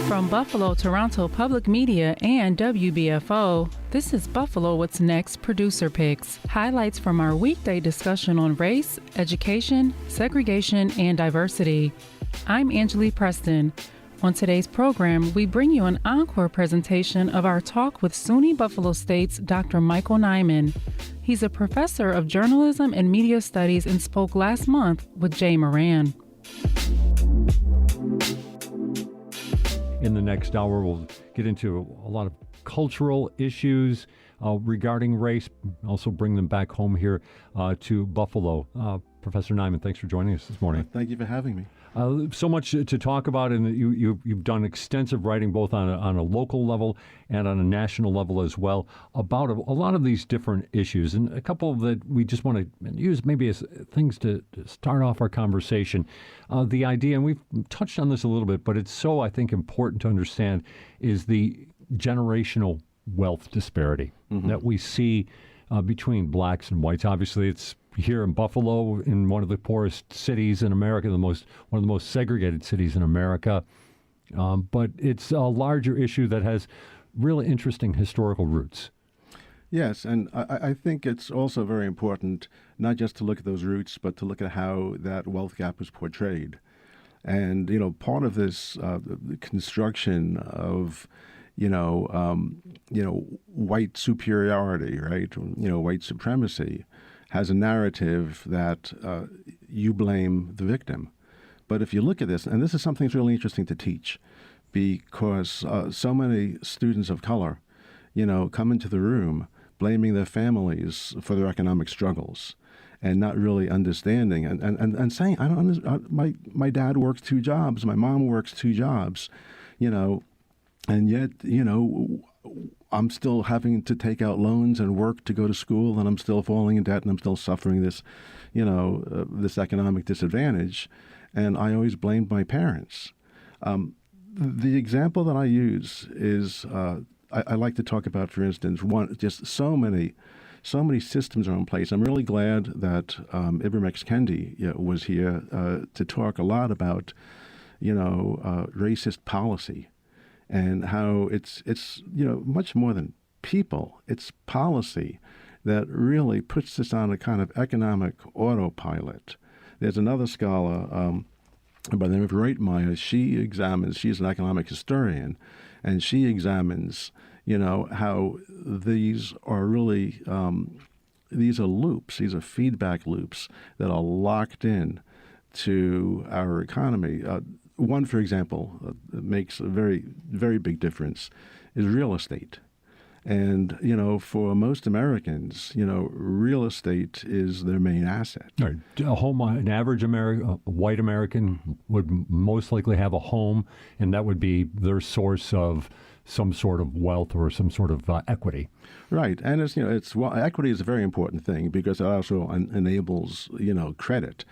From Buffalo, Toronto Public Media and WBFO, this is Buffalo What's Next Producer Picks. Highlights from our weekday discussion on race, education, segregation, and diversity. I'm Angelique Preston. On today's program, we bring you an encore presentation of our talk with SUNY Buffalo State's Dr. Michael Niman. He's a professor of journalism and media studies and spoke last month with Jay Moran. In the next hour, we'll get into a lot of cultural issues regarding race, also bring them back home here to Buffalo. Professor Niman, thanks for joining us this morning. Thank you for having me. So much to talk about, and you've done extensive writing both on a local level and on a national level as well about a lot of these different issues, and a couple that we just want to use maybe as things to start off our conversation. The idea, and we've touched on this a little bit, but it's so, I think, important to understand, is the generational wealth disparity that we see between blacks and whites. Obviously, it's here in Buffalo, in one of the poorest cities in America, one of the most segregated cities in America. But it's a larger issue that has really interesting historical roots. Yes, and I think it's also very important not just to look at those roots, but to look at how that wealth gap was portrayed. And, part of this the construction of white superiority, right? White supremacy has a narrative that you blame the victim. But if you look at this, and this is something that's really interesting to teach, because so many students of color, come into the room blaming their families for their economic struggles and not really understanding and saying, I don't understand, my dad works 2 jobs, my mom works 2 jobs, and yet, I'm still having to take out loans and work to go to school, and I'm still falling in debt, and I'm still suffering this, this economic disadvantage. And I always blamed my parents. The example that I use is I like to talk about, for instance, just so many systems are in place. I'm really glad that Ibram X. Kendi was here to talk a lot about, racist policy. And how it's much more than people. It's policy that really puts this on a kind of economic autopilot. There's another scholar by the name of Reitmeyer. She's an economic historian, and she examines, how these are really, these are loops, these are feedback loops that are locked in to our economy. One, for example, that makes a very, very big difference is real estate. And, for most Americans, real estate is their main asset. Right. A home, an average white American would most likely have a home, and that would be their source of some sort of wealth or some sort of equity. Right. And equity is a very important thing because it also enables, credit.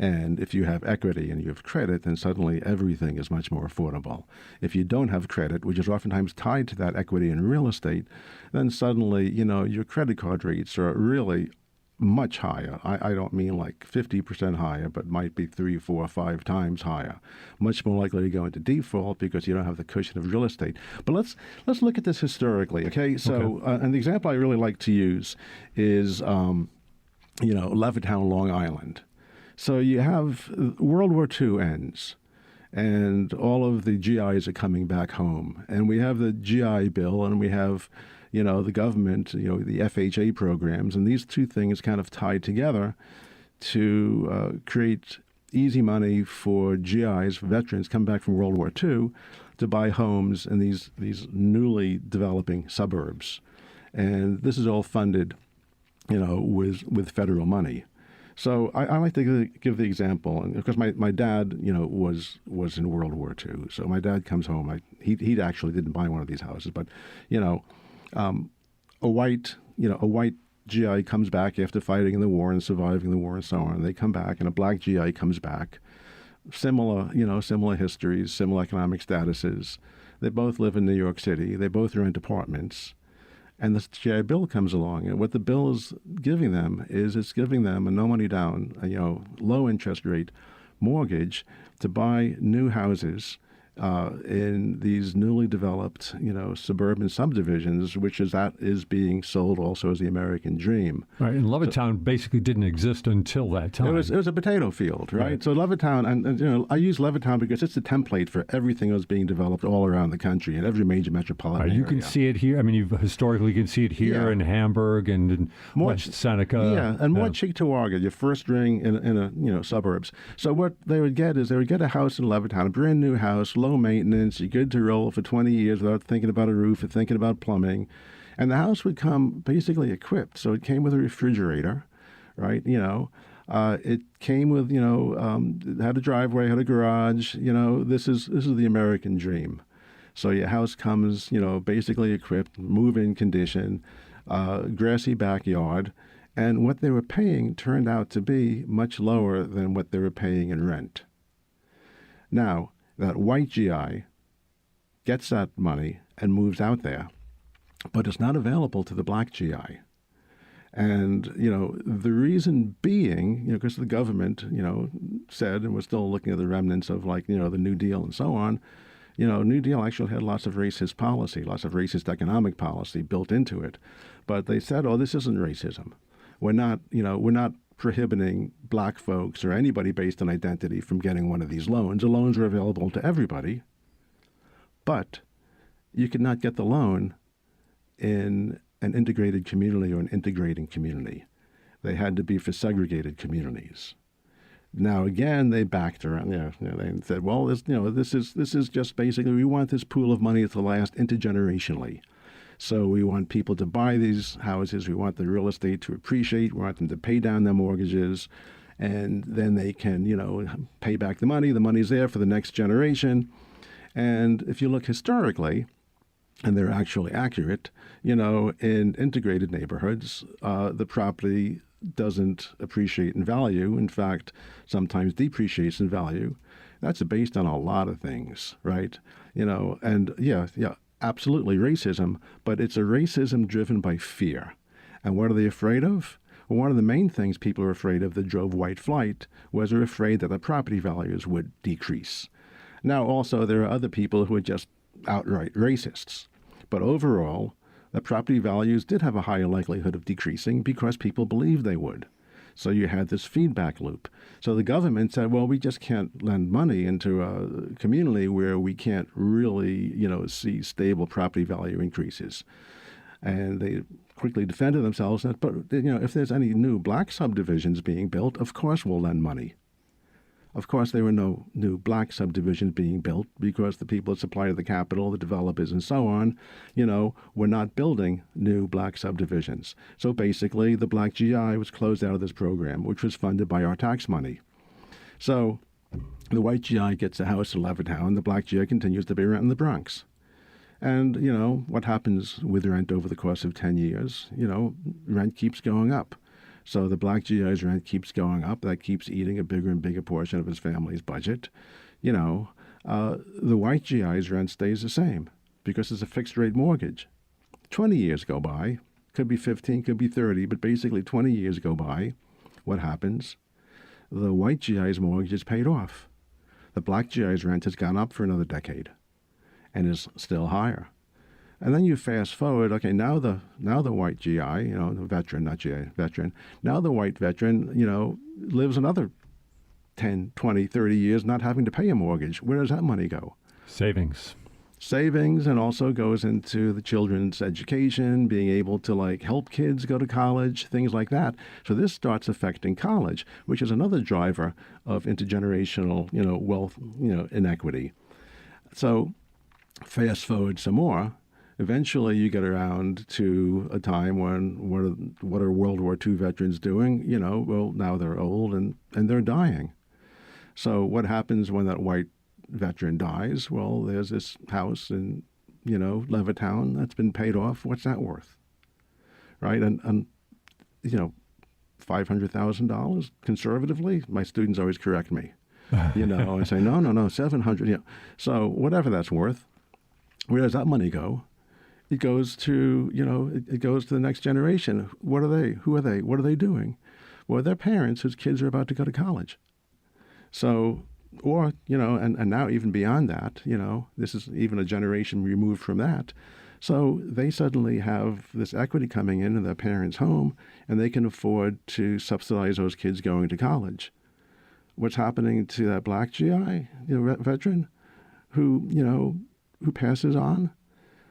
And if you have equity and you have credit, then suddenly everything is much more affordable. If you don't have credit, which is oftentimes tied to that equity in real estate, then suddenly, your credit card rates are really much higher. I don't mean like 50% higher, but might be 3, 4, 5 times higher. Much more likely to go into default because you don't have the cushion of real estate. But let's look at this historically, okay? So, and the example I really like to use is, Levittown, Long Island. So you have World War II ends, and all of the GIs are coming back home. And we have the GI Bill, and we have, the government, the FHA programs. And these two things kind of tied together to create easy money for GIs, for veterans coming back from World War II, to buy homes in these newly developing suburbs. And this is all funded, with federal money. So I like to give the example, and because my dad, was in World War II. So my dad comes home. He actually didn't buy one of these houses, but a white GI comes back after fighting in the war and surviving the war and so on. They come back, and a black GI comes back. Similar histories, similar economic statuses. They both live in New York City. They both rent apartments. And the GI Bill comes along, and what the bill is giving them is it's giving them a no money down, low interest rate mortgage to buy new houses in these newly developed, suburban subdivisions, that is being sold also as the American dream. Right, and Levittown basically didn't exist until that time. It was a potato field, right? So Levittown, and I use Levittown because it's the template for everything that was being developed all around the country in every major metropolitan area. You can see it here. I mean, you historically can see it here in Hamburg and in West Seneca. Yeah, and more Cheektowaga, your first ring in a suburbs. So what they would get is a house in Levittown, a brand new house, low maintenance, you're good to roll for 20 years without thinking about a roof or thinking about plumbing. And the house would come basically equipped. So it came with a refrigerator, right? It came with, had a driveway, had a garage. This is the American dream. So your house comes, basically equipped, move-in condition, grassy backyard. And what they were paying turned out to be much lower than what they were paying in rent. Now, that white GI gets that money and moves out there, but it's not available to the black GI. And, the reason being, because the government, said, and we're still looking at the remnants of the New Deal and so on, New Deal actually had lots of racist policy, lots of racist economic policy built into it. But they said, this isn't racism. We're not prohibiting black folks or anybody based on identity from getting one of these loans. The loans are available to everybody, but you could not get the loan in an integrated community or an integrating community. They had to be for segregated communities. Now again, they backed around. They said, "Well, this is just basically we want this pool of money to last intergenerationally." So we want people to buy these houses. We want the real estate to appreciate. We want them to pay down their mortgages. And then they can, pay back the money. The money's there for the next generation. And if you look historically, and they're actually accurate, in integrated neighborhoods, the property doesn't appreciate in value. In fact, sometimes depreciates in value. That's based on a lot of things, right? Absolutely racism, but it's a racism driven by fear. And what are they afraid of? Well, one of the main things people are afraid of that drove white flight was they're afraid that the property values would decrease. Now, also, there are other people who are just outright racists. But overall, the property values did have a higher likelihood of decreasing because people believed they would. So you had this feedback loop. So the government said, well, we just can't lend money into a community where we can't really, see stable property value increases. And they quickly defended themselves. But, if there's any new black subdivisions being built, of course we'll lend money. Of course, there were no new black subdivisions being built because the people that supply the capital, the developers and so on, were not building new black subdivisions. So basically, the black GI was closed out of this program, which was funded by our tax money. So the white GI gets a house in Levittown. The black GI continues to pay rent in the Bronx. And, what happens with rent over the course of 10 years? Rent keeps going up. So the black GI's rent keeps going up. That keeps eating a bigger and bigger portion of his family's budget. The white GI's rent stays the same because it's a fixed rate mortgage. 20 years go by, could be 15, could be 30, but basically 20 years go by. What happens? The white GI's mortgage is paid off. The black GI's rent has gone up for another decade and is still higher. And then you fast forward, okay, now the white GI, the veteran, not GI, veteran, now the white veteran, lives another 10, 20, 30 years not having to pay a mortgage. Where does that money go? Savings, and also goes into the children's education, being able to help kids go to college, things like that. So this starts affecting college, which is another driver of intergenerational, wealth, inequity. So fast forward some more. Eventually, you get around to a time when what are World War II veterans doing? Now they're old and they're dying. So what happens when that white veteran dies? Well, there's this house in, Levittown that's been paid off. What's that worth? Right? And $500,000 conservatively. My students always correct me. I say, no, 700. So whatever that's worth, where does that money go? It goes to, it goes to the next generation. What are they? Who are they? What are they doing? Well, they're parents whose kids are about to go to college. So or, and now even beyond that, this is even a generation removed from that. So they suddenly have this equity coming in their parents' home, and they can afford to subsidize those kids going to college. What's happening to that black GI, veteran, who passes on?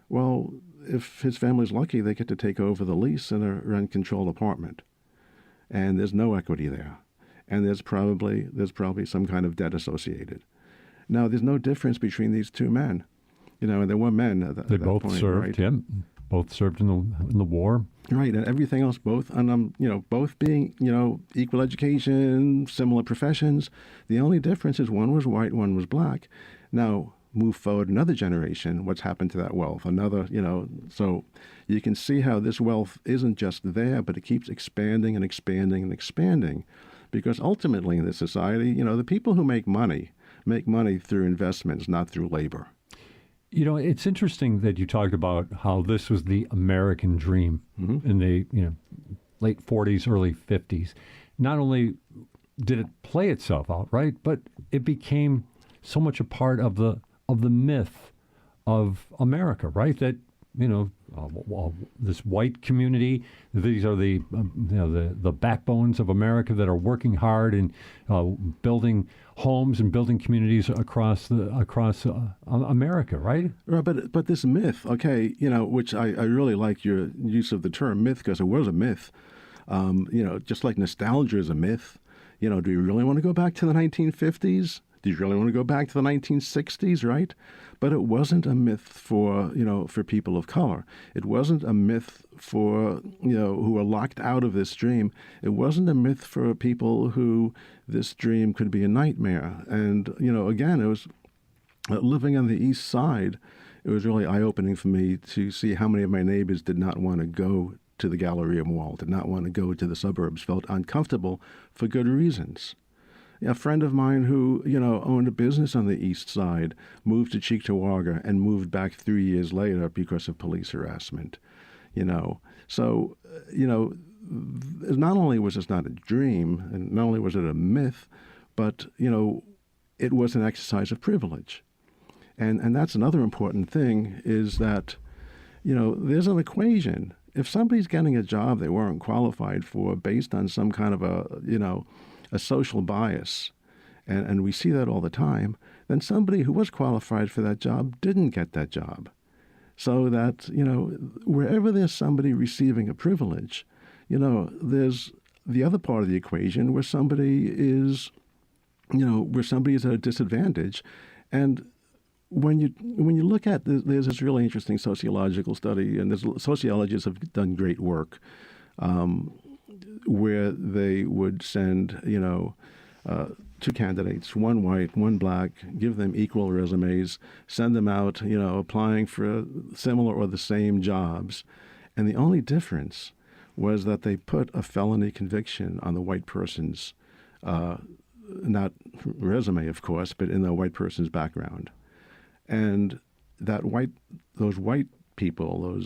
Well, if his family's lucky, they get to take over the lease in a rent-controlled apartment, and there's no equity there, and there's probably some kind of debt associated. Now, there's no difference between these two men, and there were men at they that both point, served. right? Both served in the war. Right, and everything else, both being, equal education, similar professions. The only difference is one was white, one was black. Now, move forward another generation, what's happened to that wealth? So you can see how this wealth isn't just there, but it keeps expanding and expanding and expanding. Because ultimately in this society, the people who make money through investments, not through labor. It's interesting that you talked about how this was the American dream in the late 40s, early 50s. Not only did it play itself out, right, but it became so much a part of the myth of America, right? That this white community, these are the backbones of America that are working hard and building homes and building communities across America, right? Right, but this myth, okay, which I really like your use of the term myth, because it was a myth. Just like nostalgia is a myth. Do you really want to go back to the 1950s? Do you really want to go back to the 1960s, right? But it wasn't a myth for people of color. It wasn't a myth for, who were locked out of this dream. It wasn't a myth for people who this dream could be a nightmare. And, again, it was living on the East Side. It was really eye-opening for me to see how many of my neighbors did not want to go to the Galleria Mall, did not want to go to the suburbs, felt uncomfortable for good reasons. A friend of mine who, owned a business on the East Side moved to Cheektowaga and moved back 3 years later because of police harassment, So, not only was this not a dream, and not only was it a myth, but, it was an exercise of privilege. And that's another important thing is that, there's an equation. If somebody's getting a job they weren't qualified for based on some kind of a social bias, and we see that all the time, then somebody who was qualified for that job didn't get that job. So that, wherever there's somebody receiving a privilege, there's the other part of the equation where somebody is at a disadvantage. And when you look at there's this really interesting sociological study, and sociologists have done great work, where they would send, two candidates, one white, one black, give them equal resumes, send them out, applying for similar or the same jobs. And the only difference was that they put a felony conviction on the white person's, not resume, of course, but in the white person's background. And those white people,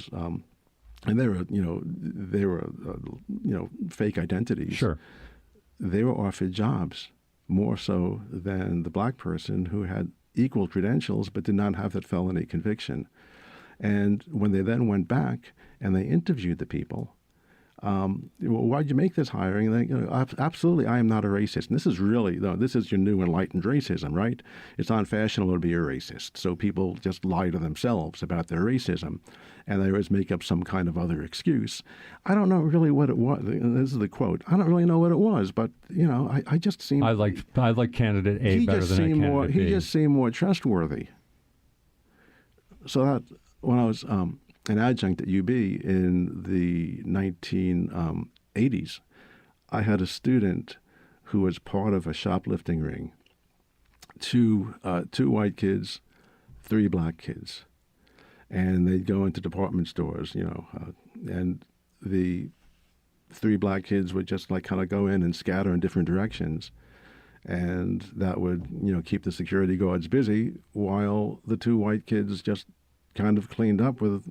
and they were fake identities. Sure. They were offered jobs more so than the black person who had equal credentials but did not have that felony conviction. And when they then went back and they interviewed the people, why'd you make this hiring? And they, absolutely, I am not a racist. And this is your new enlightened racism, right? It's unfashionable to be a racist. So people just lie to themselves about their racism, and they always make up some kind of other excuse. I don't know really what it was. This is the quote. I don't really know what it was, but I just seemed. I like candidate A better than candidate B. He just seemed more trustworthy. So that when I was an adjunct at UB in the 1980s, I had a student who was part of a shoplifting ring. Two white kids, 3 black kids. And they'd go into department stores, and the 3 black kids would just kind of go in and scatter in different directions. And that would, keep the security guards busy while the 2 white kids just kind of cleaned up with,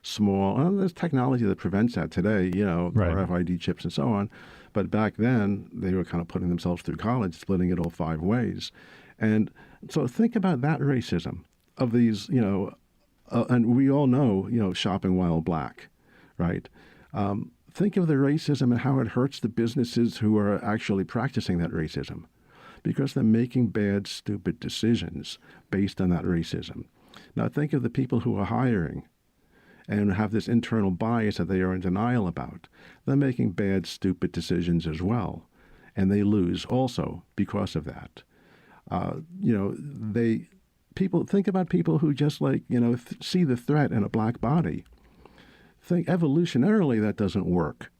small, and there's technology that prevents that today, Right. RFID chips and so on. But back then, they were kind of putting themselves through college, splitting it all 5 ways. And so think about that racism of these, and we all know, shopping while black, right? Think of the racism and how it hurts the businesses who are actually practicing that racism because they're making bad, stupid decisions based on that racism. Now, think of the people who are hiring and have this internal bias that they are in denial about. They're making bad, stupid decisions as well, and they lose also because of that. People think about people who just see the threat in a black body. Think evolutionarily that doesn't work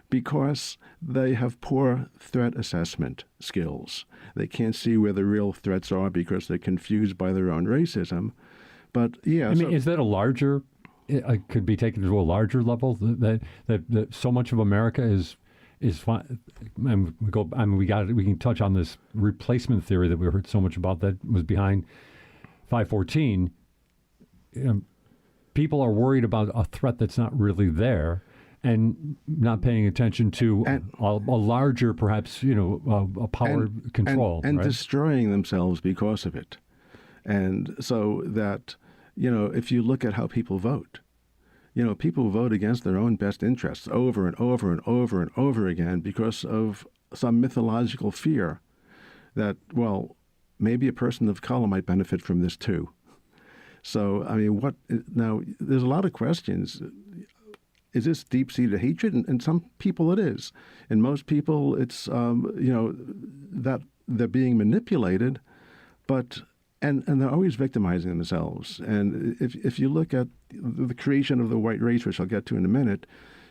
because they have poor threat assessment skills. They can't see where the real threats are because they're confused by their own racism. But yeah, is that a larger? It could be taken to a larger level. That so much of America is fine. And we can touch on this replacement theory that we heard so much about that was behind 514. People are worried about a threat that's not really there, and not paying attention to a larger, perhaps a power control, and right? destroying themselves because of it. And so that if you look at how people vote. People vote against their own best interests over and over and over and over again because of some mythological fear that, well, maybe a person of color might benefit from this too. So, now there's a lot of questions. Is this deep-seated hatred? And some people it is. And most people it's, that they're being manipulated, but and they're always victimizing themselves. And if you look at the creation of the white race, which I'll get to in a minute,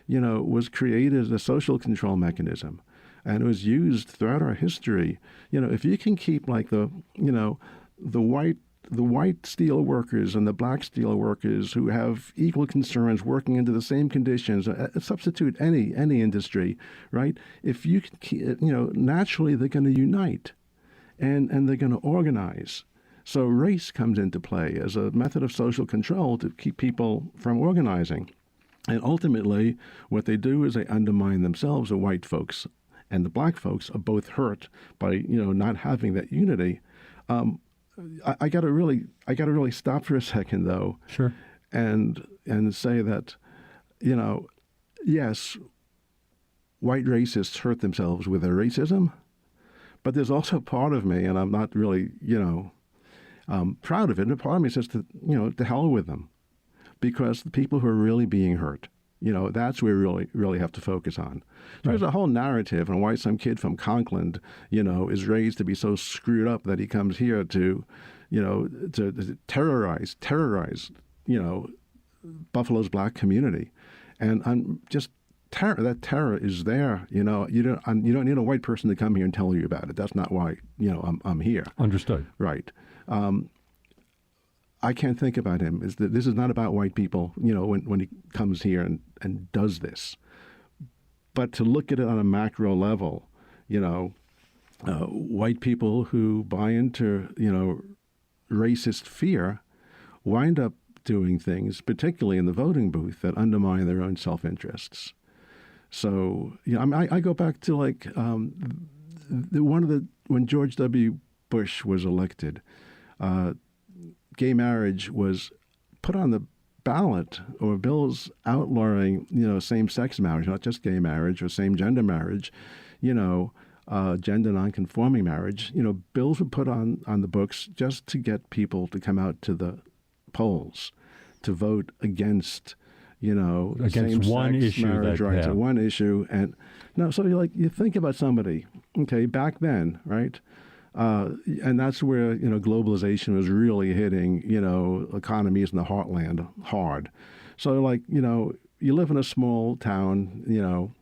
was created as a social control mechanism. And it was used throughout our history. If you can keep the white steel workers and the black steel workers who have equal concerns working under the same conditions, substitute any industry, right? If you can, naturally they're going to unite and they're going to organize. So race comes into play as a method of social control to keep people from organizing. And ultimately, what they do is they undermine themselves, the white folks and the black folks are both hurt by, not having that unity. I got to really stop for a second, though. Sure. And say that, yes, white racists hurt themselves with their racism, but there's also part of me, and I'm not really, proud of it. And part of me says to hell with them, because the people who are really being hurt, that's where we really have to focus on. There's a whole narrative on why some kid from Conklin, is raised to be so screwed up that he comes here to terrorize, Buffalo's black community, and I'm just. That terror is there. You don't need a white person to come here and tell you about it. That's not why I'm here. Understood. Right. I can't think about him. This is not about white people. When he comes here and does this, but to look at it on a macro level, white people who buy into racist fear wind up doing things, particularly in the voting booth, that undermine their own self-interests. So, I go back to when George W. Bush was elected, gay marriage was put on the ballot, or bills outlawing, same-sex marriage, not just gay marriage or same-gender marriage, gender non-conforming marriage. Bills were put on the books just to get people to come out to the polls to vote against against one issue, marriage rights, one issue. And no, so you think about somebody, okay, back then, right? And that's where, globalization was really hitting, economies in the heartland hard. So you live in a small town, in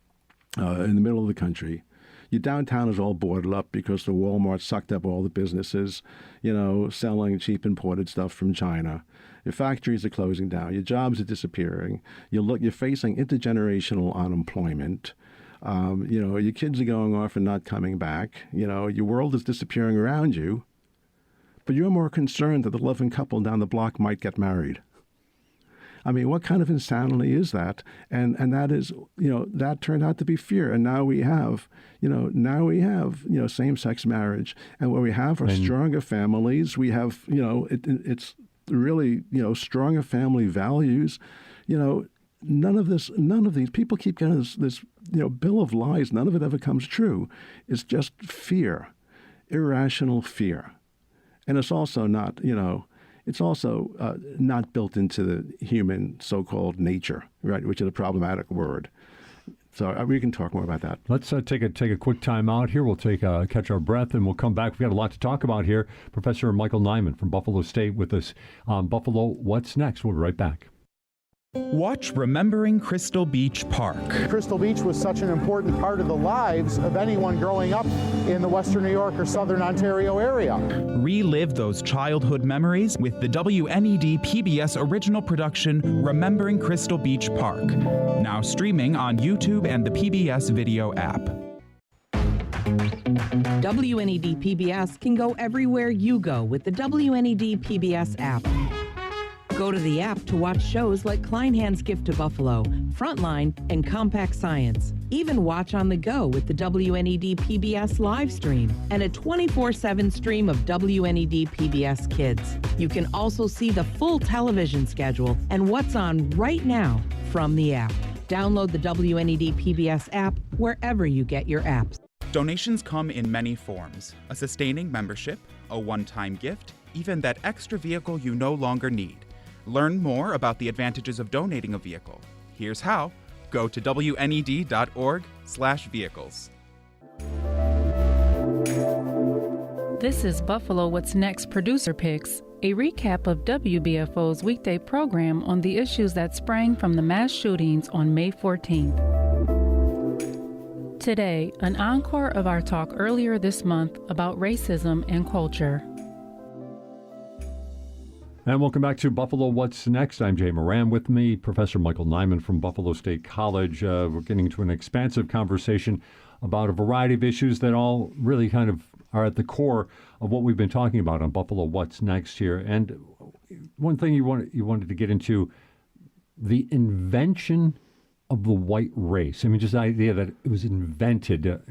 the middle of the country. Your downtown is all boarded up because the Walmart sucked up all the businesses, selling cheap imported stuff from China. Your factories are closing down. Your jobs are disappearing. You're facing intergenerational unemployment. Your kids are going off and not coming back. Your world is disappearing around you. But you're more concerned that the loving couple down the block might get married. I mean, what kind of insanity is that? And that is, that turned out to be fear. And now we have, same-sex marriage. And what we have are stronger families. We have, it's really, stronger family values. None of these people keep getting this bill of lies. None of it ever comes true. It's just fear, irrational fear. And it's also not, not built into the human so-called nature, right, which is a problematic word. So we can talk more about that. Let's take a quick time out here. We'll catch our breath, and we'll come back. We've got a lot to talk about here. Professor Michael Niman from Buffalo State with us on Buffalo What's Next. We'll be right back. Watch Remembering Crystal Beach Park. Crystal Beach was such an important part of the lives of anyone growing up in the Western New York or Southern Ontario area. Relive those childhood memories with the WNED PBS original production, Remembering Crystal Beach Park. Now streaming on YouTube and the PBS video app. WNED PBS can go everywhere you go with the WNED PBS app. Go to the app to watch shows like Kleinhand's Gift to Buffalo, Frontline, and Compact Science. Even watch on the go with the WNED PBS live stream and a 24/7 stream of WNED PBS Kids. You can also see the full television schedule and what's on right now from the app. Download the WNED PBS app wherever you get your apps. Donations come in many forms: a sustaining membership, a one-time gift, even that extra vehicle you no longer need. Learn more about the advantages of donating a vehicle. Here's how. Go to WNED.org/vehicles. This is Buffalo What's Next Producer Picks, a recap of WBFO's weekday program on the issues that sprang from the mass shootings on May 14th. Today, an encore of our talk earlier this month about racism and culture. And welcome back to Buffalo What's Next. I'm Jay Moran. With me, Professor Michael Niman from Buffalo State College. We're getting into an expansive conversation about a variety of issues that all really kind of are at the core of what we've been talking about on Buffalo What's Next here. And one thing you wanted to get into, the invention of the white race. I mean, just the idea that it was invented.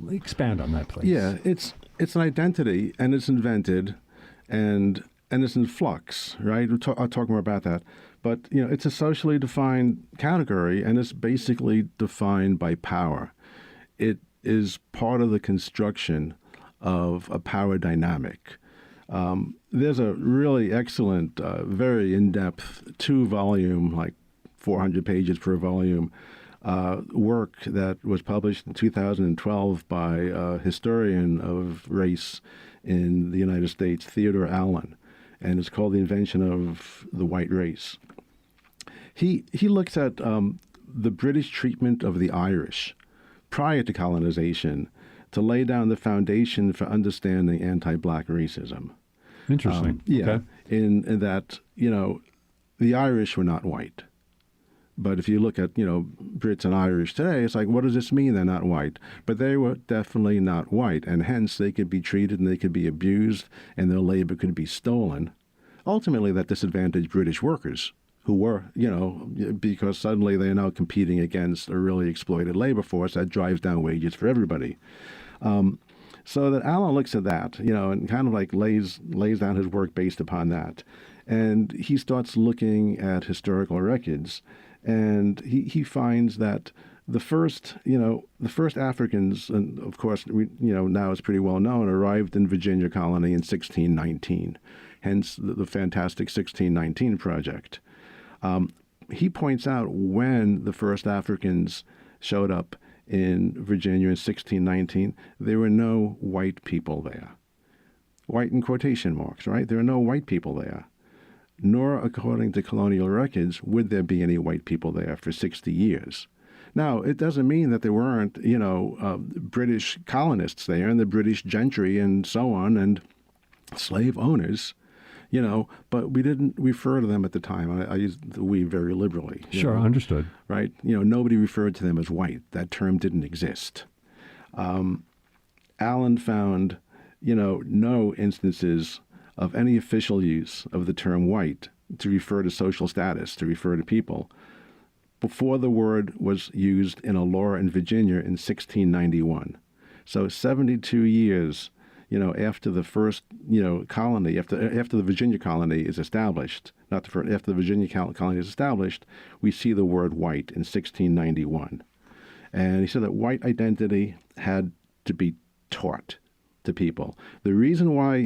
Expand on that, please. Yeah, it's an identity, and it's invented, and it's in flux, right? I'll talk more about that. But, it's a socially defined category, and it's basically defined by power. It is part of the construction of a power dynamic. There's a really excellent, very in-depth 2-volume, like 400 pages per volume, work that was published in 2012 by a historian of race in the United States, Theodore Allen. And it's called The Invention of the White Race. He looks at the British treatment of the Irish prior to colonization to lay down the foundation for understanding anti-black racism. Interesting. Yeah, okay. in that, the Irish were not white. But if you look at, Brits and Irish today, it's like, what does this mean they're not white? But they were definitely not white, and hence they could be treated and they could be abused and their labor could be stolen. Ultimately, that disadvantaged British workers who were, because suddenly they're now competing against a really exploited labor force that drives down wages for everybody. So that Allen looks at that, and kind of like lays down his work based upon that. And he starts looking at historical records. And he finds that the first Africans, and of course, now it's pretty well known, arrived in Virginia colony in 1619, hence the fantastic 1619 Project. He points out when the first Africans showed up in Virginia in 1619, there were no white people there. White in quotation marks, right? There are no white people there. Nor, according to colonial records, would there be any white people there for 60 years. Now, it doesn't mean that there weren't, British colonists there and the British gentry and so on and slave owners, but we didn't refer to them at the time. I use the we very liberally. Sure, understood. Right? Nobody referred to them as white. That term didn't exist. Allen found, no instances of any official use of the term white to refer to social status, to refer to people, before the word was used in a law in Virginia in 1691. So 72 years, after the first, colony, after the Virginia colony is established, not the first, after the Virginia colony is established, we see the word white in 1691. And he said that white identity had to be taught to people. The reason why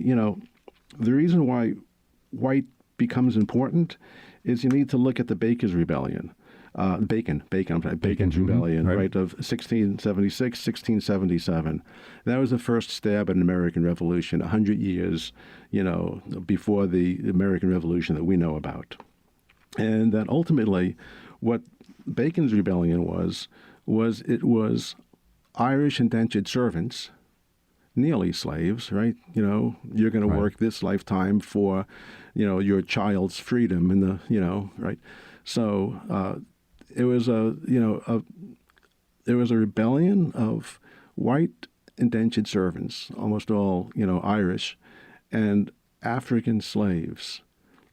white becomes important is you need to look at the Bacon's Rebellion. Bacon's Rebellion, right, of 1676, 1677. That was the first stab at an American Revolution, 100 years, before the American Revolution that we know about. And that ultimately what Bacon's Rebellion was Irish indentured servants, nearly slaves, right? You're going to work this lifetime for, your child's freedom and right? So it was a rebellion of white indentured servants, almost all, Irish, and African slaves,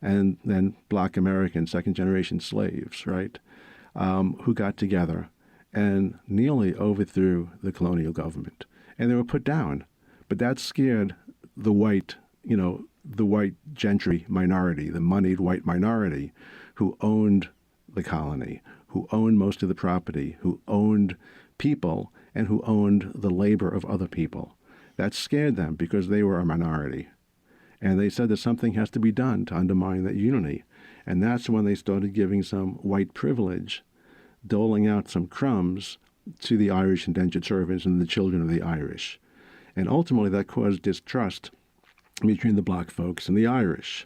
and then Black American second-generation slaves, right, who got together and nearly overthrew the colonial government. And they were put down. But that scared the white gentry minority, the moneyed white minority who owned the colony, who owned most of the property, who owned people, and who owned the labor of other people. That scared them because they were a minority. And they said that something has to be done to undermine that unity. And that's when they started giving some white privilege, doling out some crumbs to the Irish indentured servants and the children of the Irish. And ultimately that caused distrust between the black folks and the Irish.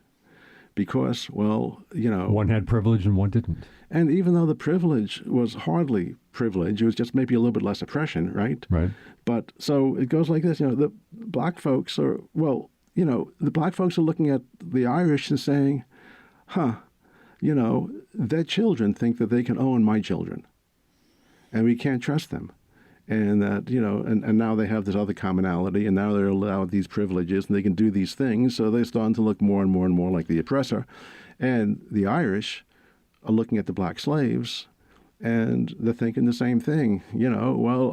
Because, one had privilege and one didn't. And even though the privilege was hardly privilege, it was just maybe a little bit less oppression, right? Right. But so it goes like this, the black folks are, the black folks are looking at the Irish and saying, their children think that they can own my children. And we can't trust them. And that, and now they have this other commonality, and now they're allowed these privileges, and they can do these things, so they're starting to look more and more and more like the oppressor. And the Irish are looking at the black slaves, and they're thinking the same thing.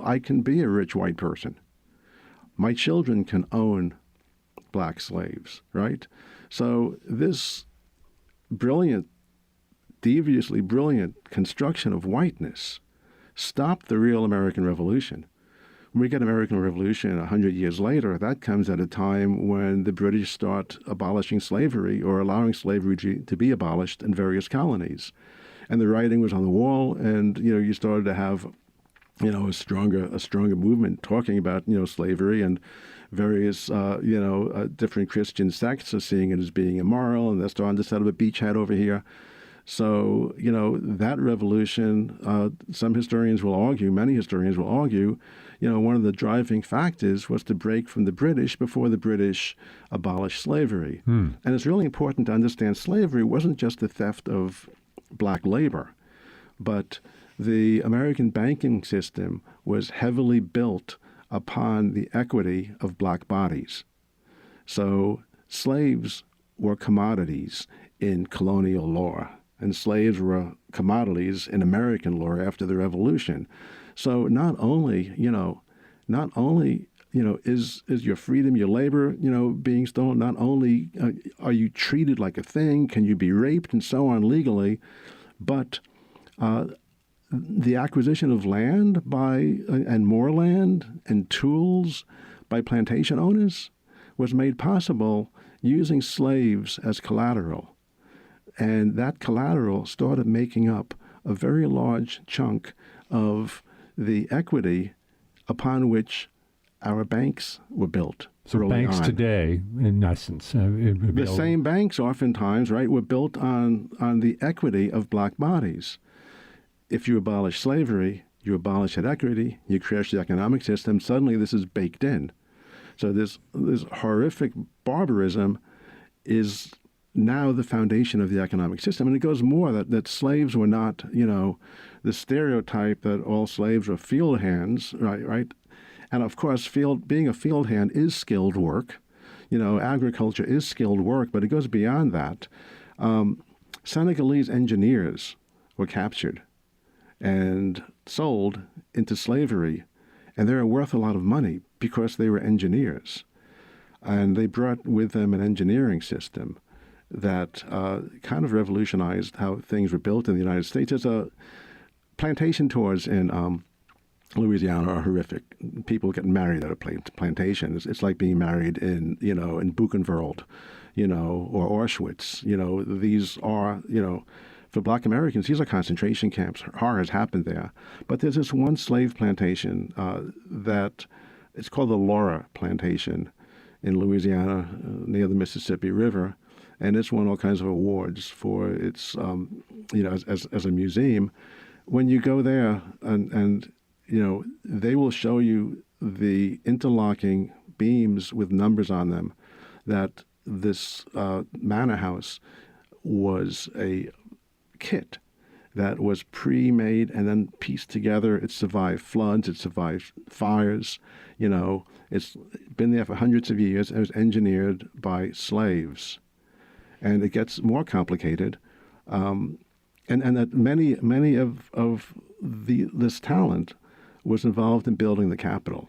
I can be a rich white person. My children can own black slaves, right? So this brilliant, deviously brilliant construction of whiteness stopped the real American Revolution. When we get American Revolution 100 years later, that comes at a time when the British start abolishing slavery or allowing slavery to be abolished in various colonies. And the writing was on the wall, and, you started to have, a stronger movement talking about, slavery, and various, different Christian sects are seeing it as being immoral, and they're starting to set up a beachhead over here. So, that revolution, some historians will argue, many historians will argue, one of the driving factors was to break from the British before the British abolished slavery. And it's really important to understand slavery wasn't just the theft of black labor, but the American banking system was heavily built upon the equity of black bodies. So slaves were commodities in colonial law, and slaves were commodities in American law after the Revolution. So not only is your freedom, your labor, being stolen, not only are you treated like a thing, can you be raped and so on legally, but the acquisition of land and more land and tools by plantation owners was made possible using slaves as collateral. And that collateral started making up a very large chunk of the equity upon which our banks were built. So banks today, in essence, the same banks oftentimes, right, were built on the equity of black bodies. If you abolish slavery, you abolish that equity, you crash the economic system, suddenly this is baked in. So this horrific barbarism is now the foundation of the economic system. And it goes more that slaves were not, the stereotype that all slaves are field hands, right? And of course, being a field hand is skilled work. Agriculture is skilled work, but it goes beyond that. Senegalese engineers were captured and sold into slavery, and they were worth a lot of money because they were engineers. And they brought with them an engineering system that kind of revolutionized how things were built in the United States. There's a plantation tours in Louisiana are horrific. People get married at a plantation. It's like being married in Buchenwald, or Auschwitz. These are, for Black Americans, these are concentration camps. Horror has happened there. But there's this one slave plantation that it's called the Laura Plantation in Louisiana near the Mississippi River. And it's won all kinds of awards for its, as a museum. When you go there and they will show you the interlocking beams with numbers on them, that this manor house was a kit that was pre-made and then pieced together. It survived floods. It survived fires. It's been there for hundreds of years. It was engineered by slaves. And it gets more complicated. And that many of this talent was involved in building the Capitol.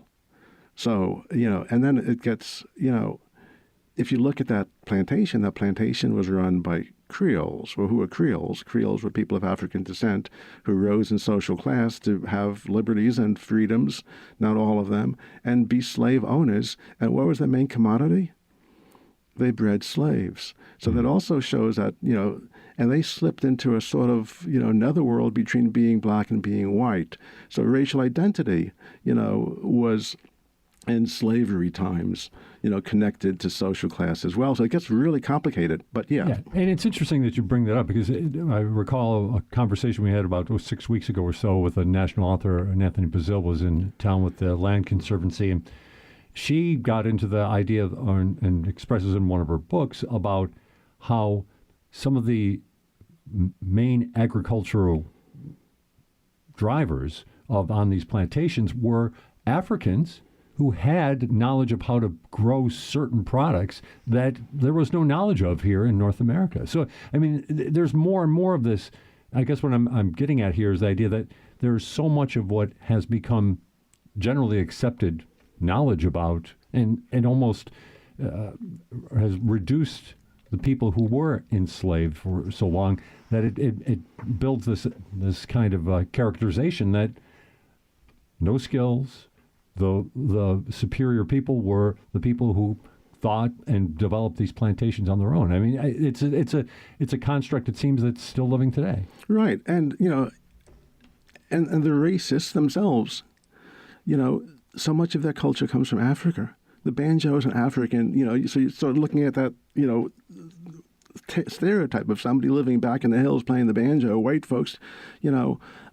So, and then it gets, if you look at that plantation was run by Creoles. Well, who are Creoles? Creoles were people of African descent who rose in social class to have liberties and freedoms, not all of them, and be slave owners. And what was their main commodity? They bred slaves. So that also shows that, and they slipped into a sort of, netherworld between being black and being white. So racial identity, was in slavery times, connected to social class as well. So it gets really complicated, but yeah. And it's interesting that you bring that up because I recall a conversation we had about 6 weeks ago or so with a national author, Anthony Brazil, was in town with the Land Conservancy, and she got into the idea and expresses in one of her books about how some of the main agricultural drivers on these plantations were Africans who had knowledge of how to grow certain products that there was no knowledge of here in North America. So, I mean, there's more and more of this. I guess what I'm getting at here is the idea that there's so much of what has become generally accepted knowledge about and almost has reduced the people who were enslaved for so long that it builds this kind of characterization that no skills, the superior people were the people who thought and developed these plantations on their own. I mean, it's a construct, it seems, that's still living today. Right. And, and the racists themselves, so much of their culture comes from Africa. The banjo is an African, so you start looking at that, stereotype of somebody living back in the hills playing the banjo, white folks,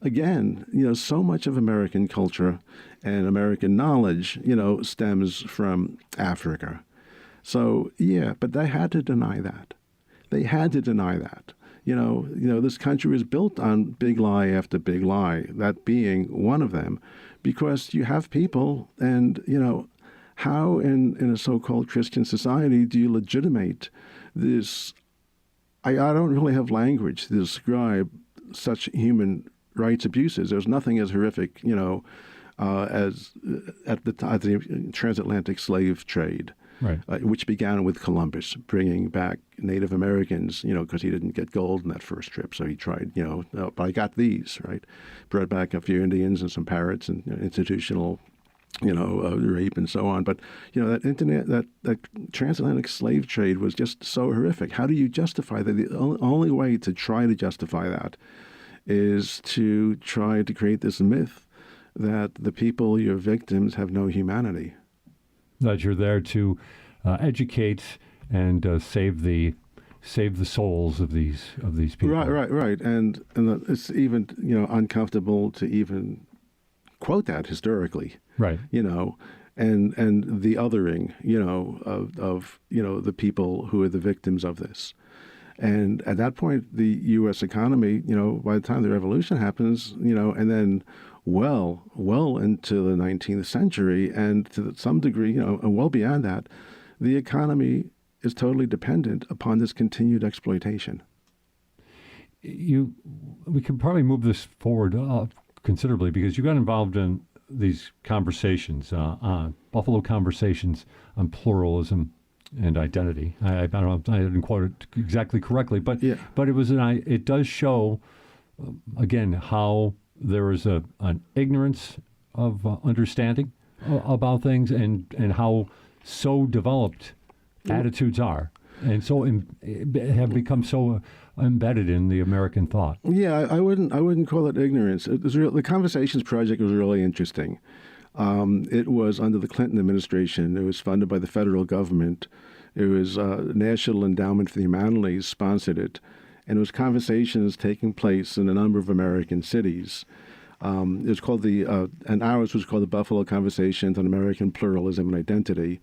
again, so much of American culture and American knowledge, stems from Africa. So, yeah, but they had to deny that. This country was built on big lie after big lie, that being one of them, because you have people and, how in a so-called Christian society do you legitimate this? I don't really have language to describe such human rights abuses. There's nothing as horrific, as at the transatlantic slave trade, right. Which began with Columbus bringing back Native Americans, because he didn't get gold in that first trip. So he tried, but I got these, right? Brought back a few Indians and some parrots and institutional rape and so on. But, that transatlantic slave trade was just so horrific. How do you justify that? The only way to try to justify that is to try to create this myth that the people, your victims, have no humanity. That you're there to educate and save the souls of these people. Right. And it's even, uncomfortable to even quote that historically. Right. And the othering, of the people who are the victims of this. And at that point, the U.S. economy, by the time the revolution happens, and then well into the 19th century and to some degree, and well beyond that, the economy is totally dependent upon this continued exploitation. we can probably move this forward considerably because you got involved in these conversations, Buffalo conversations on pluralism and identity. I don't know if I didn't quote it exactly correctly, but it does show again how there is an ignorance of understanding about things and how so developed attitudes are and so have become so embedded in the American thought. Yeah, I wouldn't call it ignorance. The Conversations Project was really interesting. It was under the Clinton administration. It was funded by the federal government. It was National Endowment for the Humanities sponsored it, and it was conversations taking place in a number of American cities. It was called and ours was called the Buffalo Conversations on American Pluralism and Identity,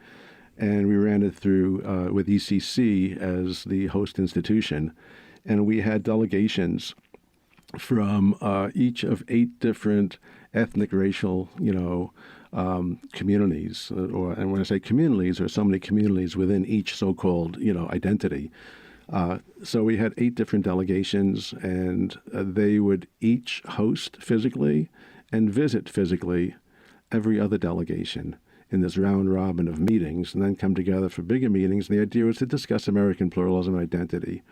and we ran it through with ECC as the host institution, and we had delegations from each of 8 different ethnic, racial, communities. And when I say communities, there are so many communities within each so-called, identity. So we had 8 different delegations, and they would each host physically and visit physically every other delegation in this round robin of meetings, and then come together for bigger meetings. And the idea was to discuss American pluralism and identity.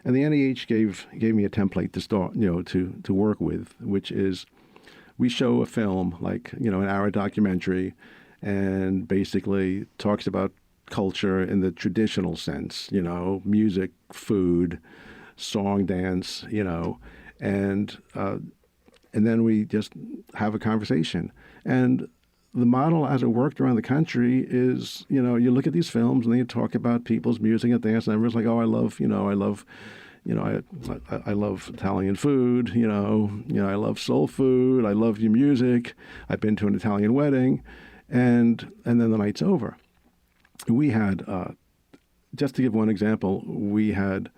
And the NEH gave me a template to start, to work with, which is we show a film, like, an hour documentary, and basically talks about culture in the traditional sense, music, food, song, dance, and then we just have a conversation. And the model as it worked around the country is, you look at these films and then you talk about people's music and dance, and everyone's like, oh, I love Italian food, I love soul food, I love your music, I've been to an Italian wedding, and then the night's over. We had, just to give one example, we had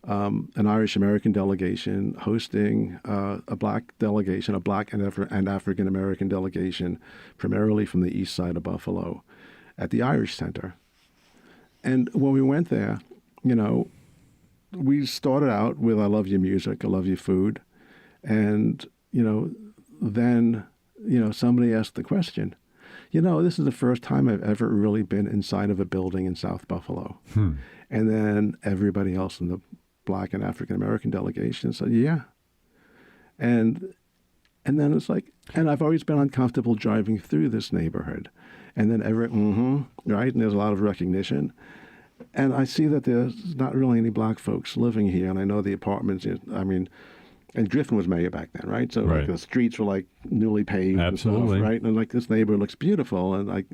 an Irish-American delegation hosting a black delegation, a black and African-American delegation, primarily from the east side of Buffalo, at the Irish Center. And when we went there, we started out with I love your music, I love your food. And, then, somebody asked the question, this is the first time I've ever really been inside of a building in South Buffalo. And then everybody else in the black and African-American delegation said, yeah. And then it's like, and I've always been uncomfortable driving through this neighborhood. And then right? And there's a lot of recognition. And I see that there's not really any black folks living here. And I know the apartments, and Griffin was mayor back then, right? So Like, the streets were like newly paved. Absolutely. And stuff, right? And like this neighborhood looks beautiful. And I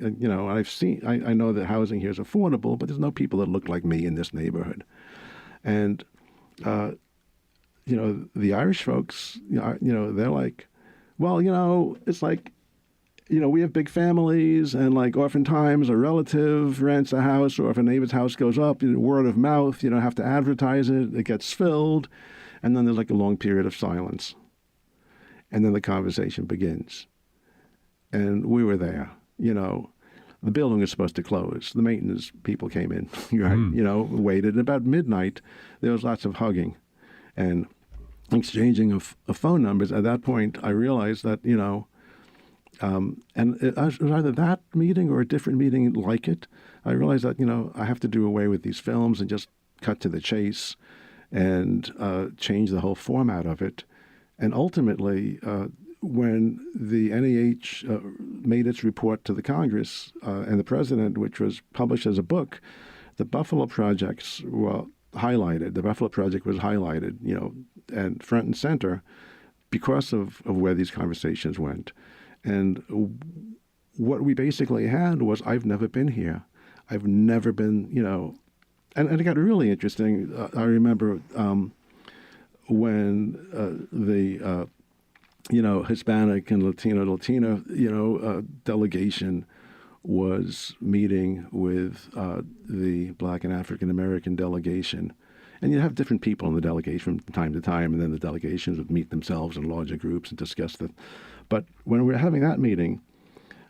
know that housing here is affordable, but there's no people that look like me in this neighborhood. And, the Irish folks, they're like, well, it's like, we have big families, and like oftentimes a relative rents a house, or if a neighbor's house goes up, word of mouth, you don't have to advertise it, it gets filled. And then there's like a long period of silence. And then the conversation begins. And we were there, the building was supposed to close. The maintenance people came in, right? Waited. About midnight, there was lots of hugging and exchanging of phone numbers. At that point, I realized that, and it was either that meeting or a different meeting like it. I realized that, I have to do away with these films and just cut to the chase and change the whole format of it. And ultimately, when the NEH made its report to the Congress and the president, which was published as a book, the Buffalo projects were highlighted. The Buffalo project was highlighted, and front and center because of where these conversations went. And what we basically had was, I've never been here. I've never been, and it got really interesting. I remember when the Hispanic and Latino, delegation was meeting with the Black and African American delegation. And you'd have different people in the delegation from time to time, and then the delegations would meet themselves in larger groups and discuss them. But when we were having that meeting,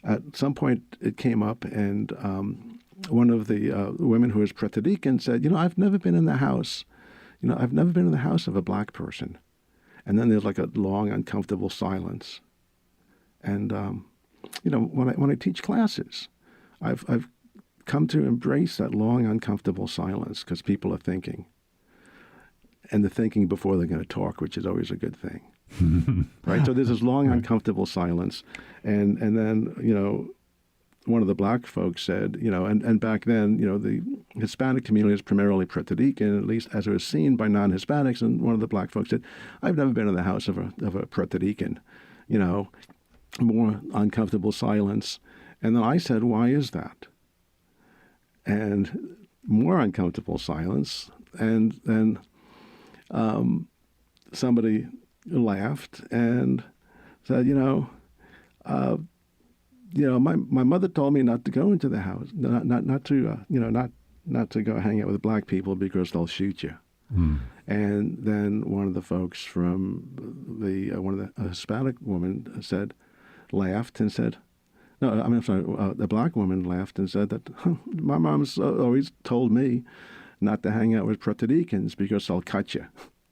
at some point it came up, and one of the women who was Puerto Rican said, I've never been in the house, I've never been in the house of a black person. And then there's like a long, uncomfortable silence. And, when I teach classes, I've come to embrace that long, uncomfortable silence because people are thinking. And they're thinking before they're going to talk, which is always a good thing. Right? So there's this long, uncomfortable silence. And then, one of the black folks said, and back then, the Hispanic community is primarily Puerto Rican, at least as it was seen by non-Hispanics. And one of the black folks said, I've never been in the house of a Puerto Rican, more uncomfortable silence. And then I said, why is that? And more uncomfortable silence. And then somebody laughed and said, my mother told me not to go into the house, not to go hang out with black people because they'll shoot you. And then one of the folks from a Hispanic woman laughed and said, no, I'm sorry, the black woman laughed and said that my mom's always told me not to hang out with Puerto Ricans because they'll cut you.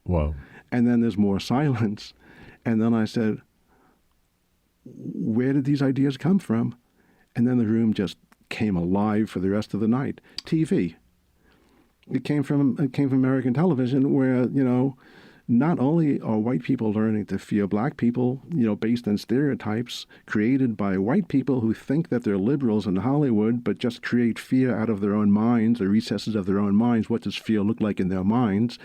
Whoa. And then there's more silence. And then I said, where did these ideas come from? And then the room just came alive for the rest of the night. TV. It came from American television where, not only are white people learning to fear black people, based on stereotypes created by white people who think that they're liberals in Hollywood, but just create fear out of their own minds, the recesses of their own minds. What does fear look like in their minds?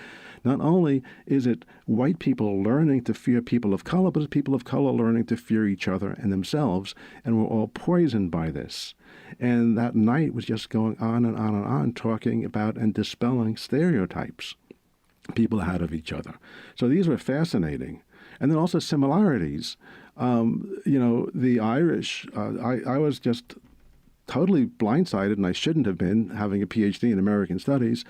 Not only is it white people learning to fear people of color, but it's people of color learning to fear each other and themselves, and we're all poisoned by this. And that night was just going on and on and on, talking about and dispelling stereotypes people had of each other. So these were fascinating. And then also similarities. The Irish, I was just totally blindsided, and I shouldn't have been, having a PhD in American Studies,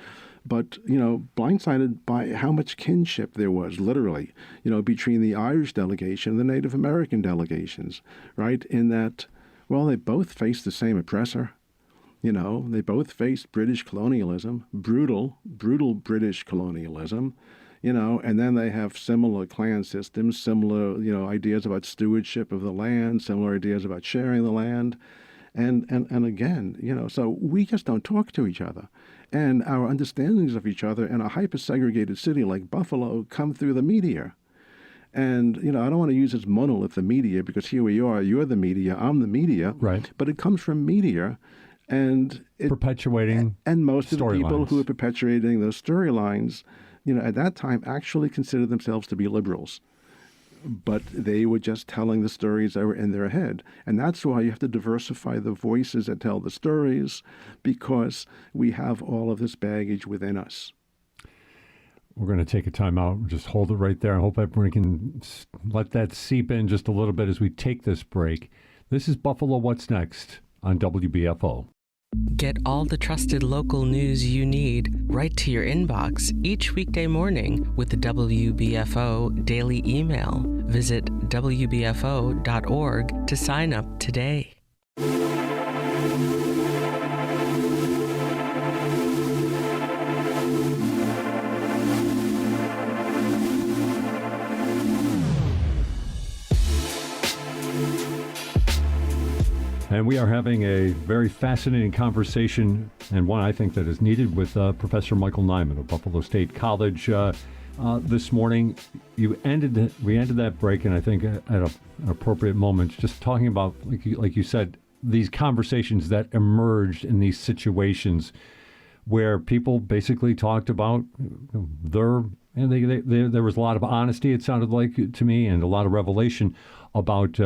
but, blindsided by how much kinship there was, literally, between the Irish delegation and the Native American delegations, right? In that, well, they both faced the same oppressor. They both faced British colonialism, brutal British colonialism, and then they have similar clan systems, similar, ideas about stewardship of the land, similar ideas about sharing the land. And again, so we just don't talk to each other. And our understandings of each other in a hyper-segregated city like Buffalo come through the media. And, I don't want to use this monolith, the media, because here we are, you're the media, I'm the media. Right. But it comes from media. And perpetuating and most of the people lines. who are perpetuating those storylines, at that time actually considered themselves to be liberals. But they were just telling the stories that were in their head. And that's why you have to diversify the voices that tell the stories, because we have all of this baggage within us. We're going to take a time out. Just hold it right there. I hope everyone can let that seep in just a little bit as we take this break. This is Buffalo What's Next on WBFO. Get all the trusted local news you need right to your inbox each weekday morning with the WBFO Daily Email. Visit WBFO.org to sign up today. And we are having a very fascinating conversation, and one I think that is needed, with Professor Michael Niman of Buffalo State College. This morning, we ended that break, and I think at an appropriate moment, just talking about, like you said, these conversations that emerged in these situations where people basically talked about there was a lot of honesty, it sounded like to me, and a lot of revelation about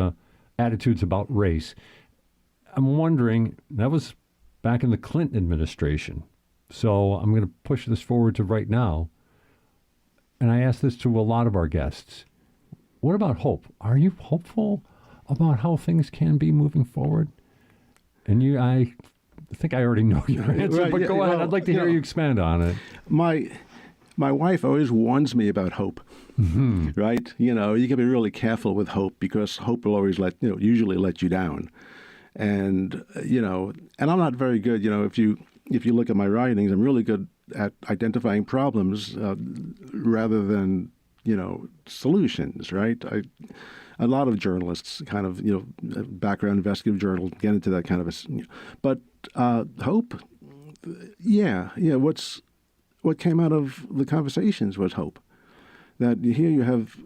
attitudes about race. I'm wondering, that was back in the Clinton administration. So I'm going to push this forward to right now. And I ask this to a lot of our guests. What about hope? Are you hopeful about how things can be moving forward? And I think I already know your answer, right, but go ahead. I'd like to hear you expand on it. My wife always warns me about hope. Mm-hmm. Right? You can be really careful with hope, because hope will always usually let you down. And, and I'm not very good, if you look at my writings, I'm really good at identifying problems rather than solutions, right? A lot of journalists kind of background investigative journals get into that kind of but hope, yeah. What came out of the conversations was hope. That here you have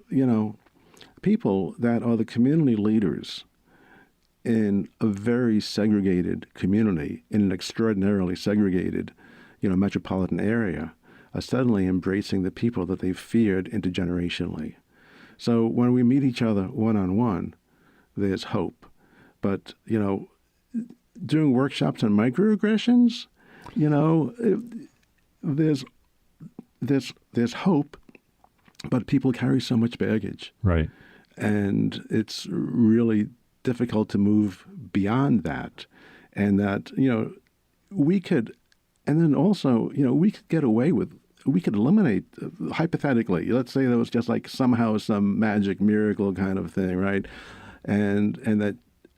people that are the community leaders in a very segregated community, in an extraordinarily segregated, metropolitan area, are suddenly embracing the people that they've feared intergenerationally. So when we meet each other one-on-one, there's hope. But, doing workshops on microaggressions, there's hope, but people carry so much baggage. Right. And it's really difficult to move beyond that. And that, we could, and then also, we could get away with, we could eliminate, hypothetically, let's say there was just like somehow some magic miracle kind of thing, right? And that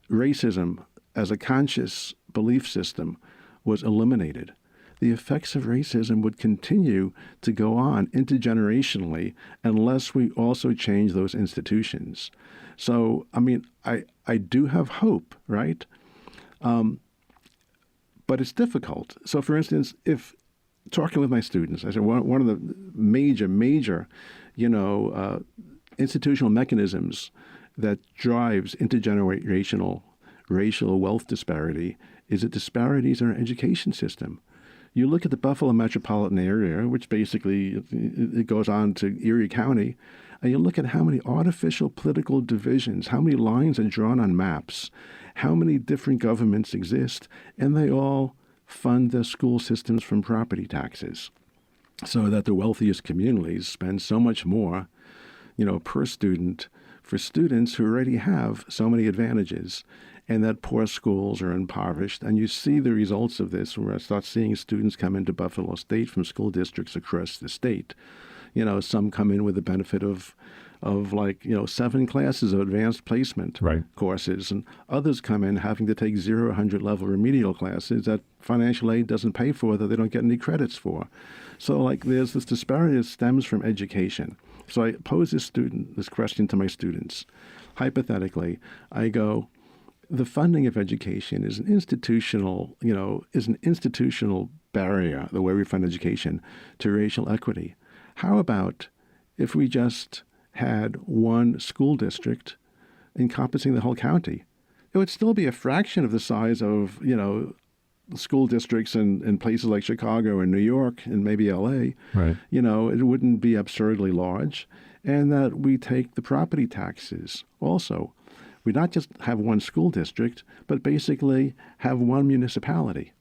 racism as a conscious belief system was eliminated. The effects of racism would continue to go on intergenerationally unless we also change those institutions. So, I do have hope, right? But it's difficult. So, for instance, if talking with my students, I said one of the major, institutional mechanisms that drives intergenerational racial wealth disparity is the disparities in our education system. You look at the Buffalo metropolitan area, which basically it goes on to Erie County, and you look at how many artificial political divisions, how many lines are drawn on maps, how many different governments exist, and they all fund their school systems from property taxes, so that the wealthiest communities spend so much more, per student for students who already have so many advantages, and that poor schools are impoverished. And you see the results of this when I start seeing students come into Buffalo State from school districts across the state. Some come in with the benefit of 7 classes of advanced placement courses, and others come in having to take 0 to 100 level remedial classes that financial aid doesn't pay for, that they don't get any credits for. So there's this disparity that stems from education. So I pose this question to my students. Hypothetically, I go, the funding of education is an institutional barrier, the way we fund education, to racial equity. How about if we just had one school district encompassing the whole county? It would still be a fraction of the size of, school districts in places like Chicago and New York and maybe L.A. Right. It wouldn't be absurdly large. And that we take the property taxes also. We not just have one school district, but basically have one municipality,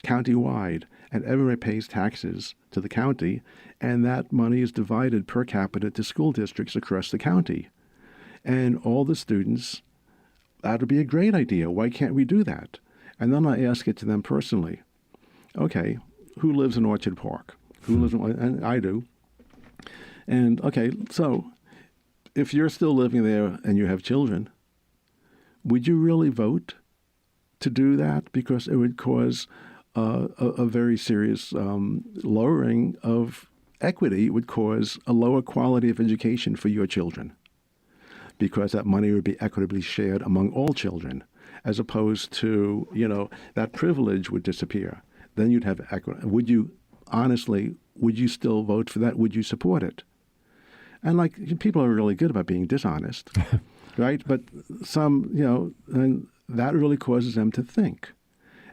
county-wide, and everybody pays taxes to the county, and that money is divided per capita to school districts across the county. And all the students, that would be a great idea. Why can't we do that? And then I ask it to them personally. Okay, who lives in Orchard Park? Who lives in, and I do. And okay, so if you're still living there and you have children, would you really vote to do that? Because it would cause a very serious lowering of equity. It would cause a lower quality of education for your children, because that money would be equitably shared among all children, as opposed to, that privilege would disappear. Then you'd have equity. Would you still vote for that? Would you support it? And people are really good about being dishonest. Right? But some, and that really causes them to think.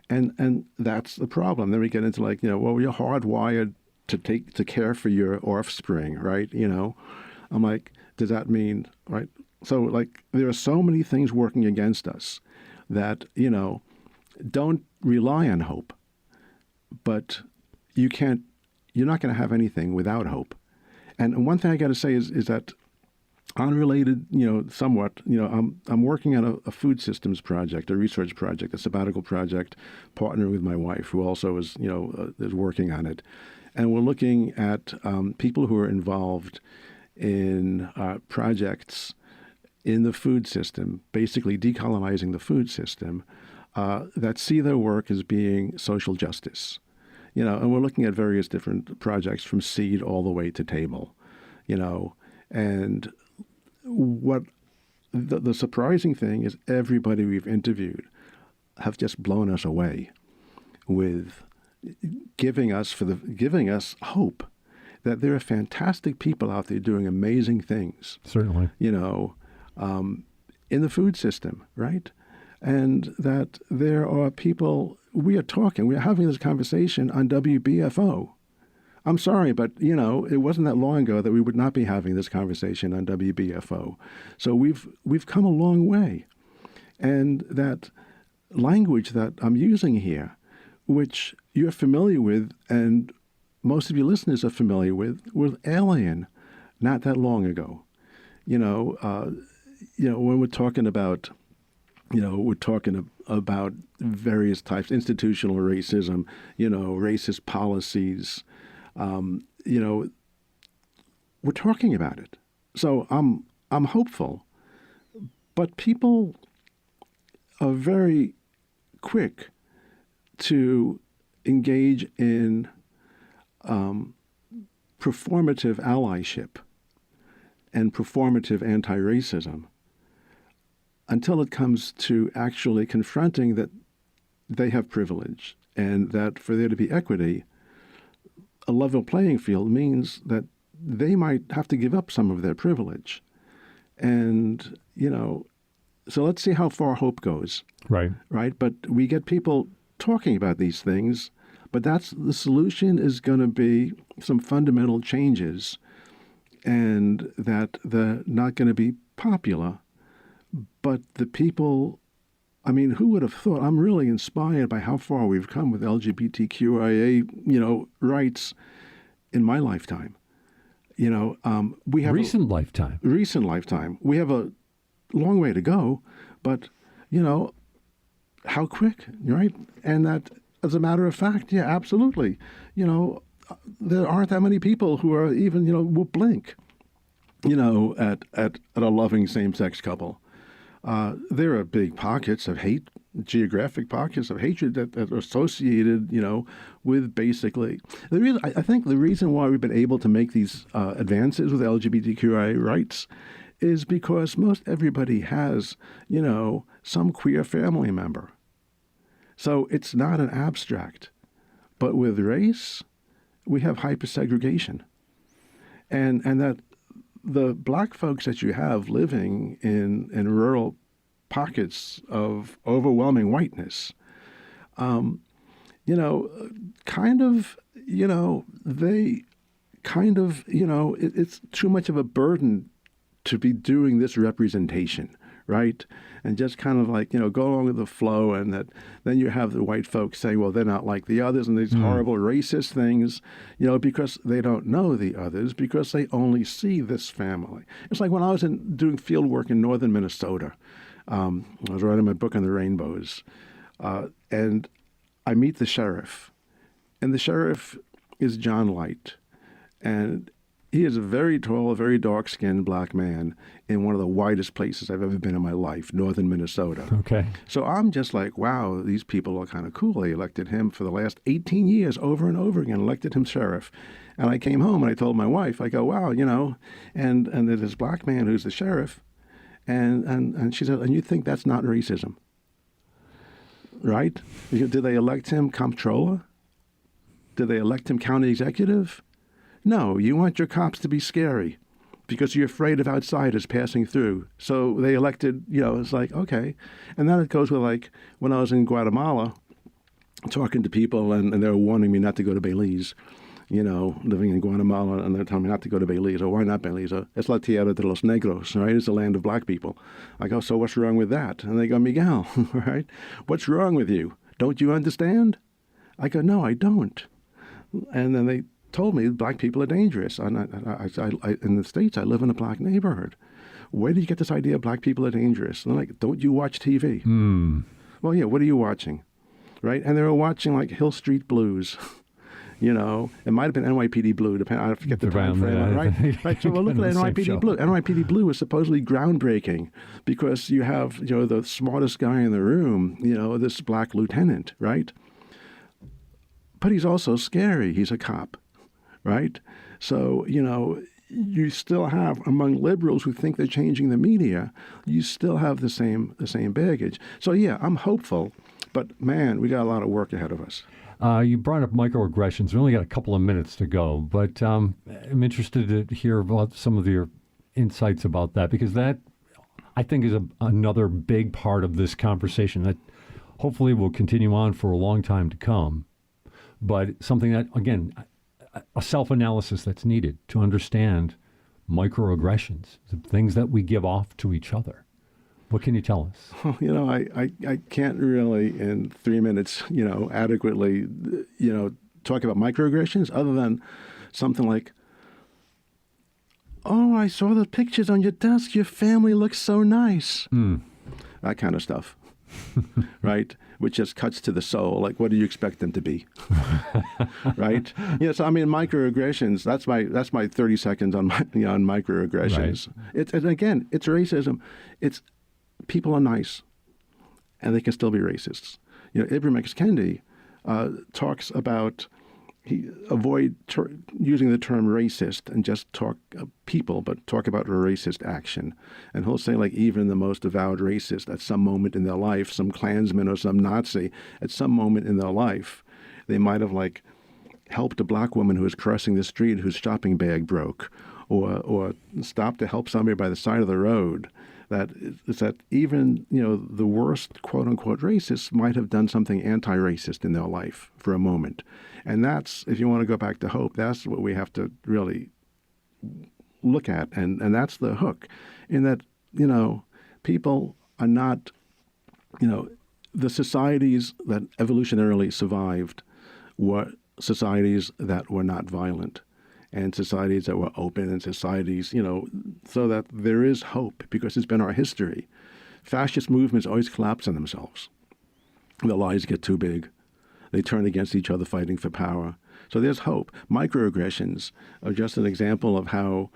And that's the problem. Then we get into you're hardwired to care for your offspring, right? I'm like, does that mean, right? So there are so many things working against us that, don't rely on hope. But you're not going to have anything without hope. And one thing I got to say is that, unrelated, somewhat, I'm working on a food systems project, a research project, a sabbatical project, partnering with my wife, who also is working on it. And we're looking at people who are involved in projects in the food system, basically decolonizing the food system, that see their work as being social justice. and we're looking at various different projects from seed all the way to table, and what the surprising thing is everybody we've interviewed have just blown us away with giving us hope that there are fantastic people out there doing amazing things. Certainly. In the food system, right? And that there are people, we're having this conversation on WBFO. I'm sorry, but, it wasn't that long ago that we would not be having this conversation on WBFO. So we've come a long way. And that language that I'm using here, which you're familiar with and most of your listeners are familiar with, was alien not that long ago. When we're talking about, various types, institutional racism, racist policies, we're talking about it. So I'm hopeful, but people are very quick to engage in performative allyship and performative anti-racism until it comes to actually confronting that they have privilege and that for there to be equity, a level playing field means that they might have to give up some of their privilege. And, so let's see how far hope goes. Right. Right. But we get people talking about these things, but the solution is going to be some fundamental changes, and that they're not going to be popular. But the people, who would have thought? I'm really inspired by how far we've come with LGBTQIA, rights in my lifetime. We have recent lifetime. We have a long way to go, but, how quick, right? And that, as a matter of fact, yeah, absolutely. There aren't that many people who are even, will blink, at a loving same-sex couple. There are big pockets of hate, geographic pockets of hatred that are associated, with basically I think the reason why we've been able to make these advances with LGBTQI rights is because most everybody has, some queer family member. So it's not an abstract. But with race, we have hypersegregation. And that the black folks that you have living in rural pockets of overwhelming whiteness, they it's too much of a burden to be doing this representation, right? And just kind of go along with the flow, and that then you have the white folks saying, well, they're not like the others, and these horrible racist things, because they don't know the others, because they only see this family. It's like when I was doing field work in northern Minnesota. I was writing my book on the rainbows, and I meet the sheriff. And the sheriff is John Light. And he is a very tall, very dark-skinned black man in one of the widest places I've ever been in my life, northern Minnesota. Okay. So I'm just like, wow, these people are kind of cool. They elected him for the last 18 years over and over again, elected him sheriff. And I came home and I told my wife, I go, wow, and there's this black man who's the sheriff. And she said, and you think that's not racism, right? Did they elect him comptroller? Did they elect him county executive? No, you want your cops to be scary because you're afraid of outsiders passing through. So they elected, it's like, okay. And then it goes with when I was in Guatemala talking to people and they were warning me not to go to Belize, living in Guatemala, and they're telling me not to go to Belize. Or why not Belize? Es la tierra de los negros, right? It's the land of black people. I go, so what's wrong with that? And they go, Miguel, right? What's wrong with you? Don't you understand? I go, no, I don't. And then they told me black people are dangerous. And I, in the States, I live in a black neighborhood. Where did you get this idea black people are dangerous? And they're like, don't you watch TV? Well, yeah, what are you watching? Right? And they were watching Hill Street Blues. It might have been NYPD Blue, I forget the time frame, right? Right. So we'll look at NYPD Blue. NYPD Blue is supposedly groundbreaking because you have, the smartest guy in the room, this black lieutenant, right? but he's also scary. He's a cop, right? So, you still have, among liberals who think they're changing the media, you still have the same baggage. So, yeah, I'm hopeful, but man, we got a lot of work ahead of us. You brought up microaggressions. We only got a couple of minutes to go, but I'm interested to hear about some of your insights about that, because that, I think, is another big part of this conversation that hopefully will continue on for a long time to come, but something that, again, a self-analysis that's needed to understand microaggressions, the things that we give off to each other. What can you tell us? Well, I can't really in 3 minutes, adequately, talk about microaggressions other than something like, oh, I saw the pictures on your desk. Your family looks so nice. That kind of stuff, right? Which just cuts to the soul. Like, what do you expect them to be, right? Yes, I mean, microaggressions. That's my 30 seconds on on microaggressions. Right. It's racism. It's people are nice, and they can still be racists. Ibram X. Kendi talks about avoid using the term racist and just talk people, but talk about a racist action. And he'll say, like, even the most avowed racist at some moment in their life, some Klansman or some Nazi, at some moment in their life, they might have, like, helped a black woman who was crossing the street whose shopping bag broke, or stopped to help somebody by the side of the road. That even, the worst quote-unquote racists might have done something anti-racist in their life for a moment. And that's, if you want to go back to hope, that's what we have to really look at. And that's the hook, in that, people are not, the societies that evolutionarily survived were societies that were not violent, and societies that were open, and societies, so that there is hope, because it's been our history. Fascist movements always collapse on themselves. The lies get too big. They turn against each other fighting for power. So there's hope. Microaggressions are just an example of how,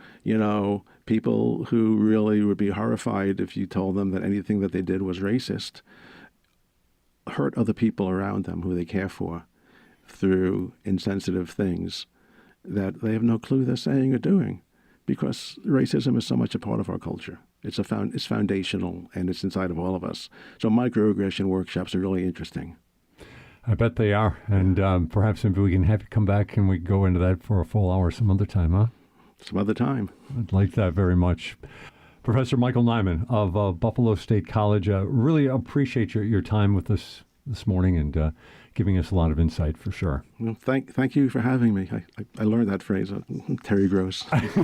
people who really would be horrified if you told them that anything that they did was racist hurt other people around them who they care for through insensitive things that they have no clue they're saying or doing, because racism is so much a part of our culture. It's foundational, and it's inside of all of us. So microaggression workshops are really interesting. I bet they are, and perhaps maybe we can have you come back and we go into that for a full hour some other time, huh? Some other time. I'd like that very much. Professor Michael Niman of Buffalo State College, really appreciate your time with us this morning, and giving us a lot of insight for sure. Well, thank you for having me. I learned that phrase, Terry Gross. Thank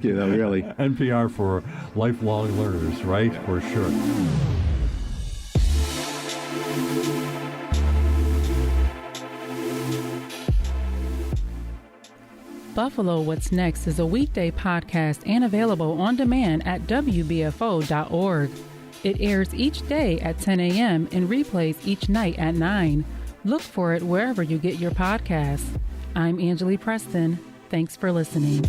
you, though, really. NPR for lifelong learners, right? For sure. Buffalo What's Next is a weekday podcast and available on demand at WBFO.org. It airs each day at 10 a.m. and replays each night at 9. Look for it wherever you get your podcasts. I'm Angeli Preston. Thanks for listening.